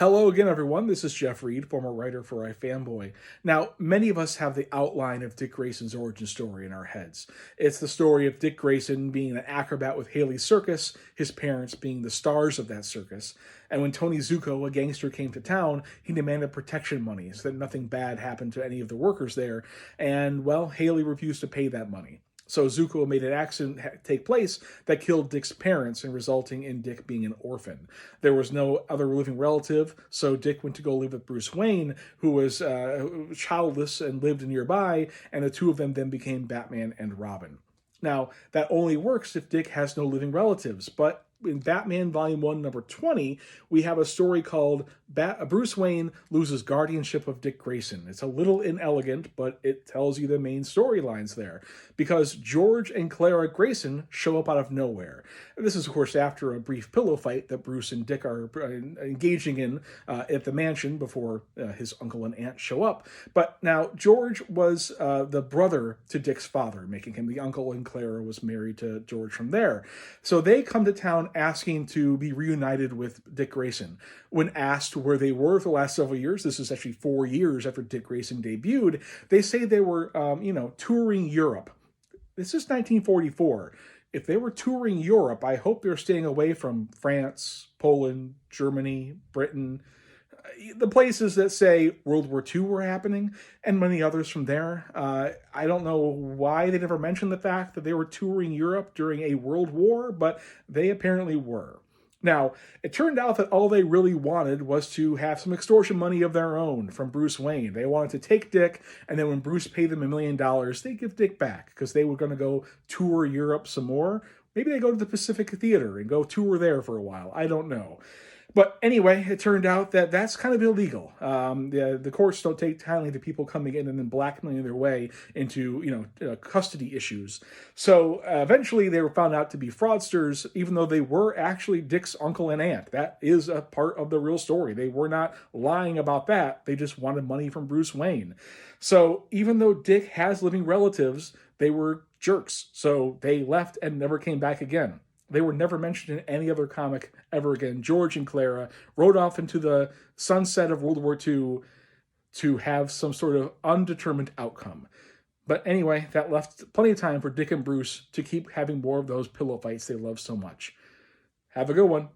Hello again, everyone. This is Jeff Reed, former writer for iFanboy. Now, many of us have the outline of Dick Grayson's origin story in our heads. It's the story of Dick Grayson being an acrobat with Haley's circus, his parents being the stars of that circus. And when Tony Zuko, a gangster, came to town, he demanded protection money so that nothing bad happened to any of the workers there. And, well, Haley refused to pay that money. So Zuko made an accident take place that killed Dick's parents and resulting in Dick being an orphan. There was no other living relative, so Dick went to go live with Bruce Wayne, who was childless and lived nearby, and the two of them then became Batman and Robin. Now, that only works if Dick has no living relatives, but in Batman Volume 1, number 20, we have a story called Bruce Wayne Loses Guardianship of Dick Grayson. It's a little inelegant, but it tells you the main storylines there. Because George and Clara Grayson show up out of nowhere. This is, of course, after a brief pillow fight that Bruce and Dick are engaging in at the mansion before his uncle and aunt show up. But now, George was the brother to Dick's father, making him the uncle, and Clara was married to George from there. So they come to town asking to be reunited with Dick Grayson. When asked where they were for the last several years, this is actually 4 years after Dick Grayson debuted, they say they were, touring Europe. This is 1944. If they were touring Europe, I hope they're staying away from France, Poland, Germany, Britain, the places that say World War II were happening, and many others from there. I don't know why they never mentioned the fact that they were touring Europe during a world war, but they apparently were. Now, it turned out that all they really wanted was to have some extortion money of their own from Bruce Wayne. They wanted to take Dick, and then when Bruce paid them $1 million, they give Dick back because they were going to go tour Europe some more. Maybe they go to the Pacific Theater and go tour there for a while. I don't know. But anyway, it turned out that that's kind of illegal. The courts don't take kindly to people coming in and then blackmailing their way into, custody issues. So eventually they were found out to be fraudsters, even though they were actually Dick's uncle and aunt. That is a part of the real story. They were not lying about that. They just wanted money from Bruce Wayne. So even though Dick has living relatives, they were jerks. So they left and never came back again. They were never mentioned in any other comic ever again. George and Clara rode off into the sunset of World War II to have some sort of undetermined outcome. But anyway, that left plenty of time for Dick and Bruce to keep having more of those pillow fights they love so much. Have a good one.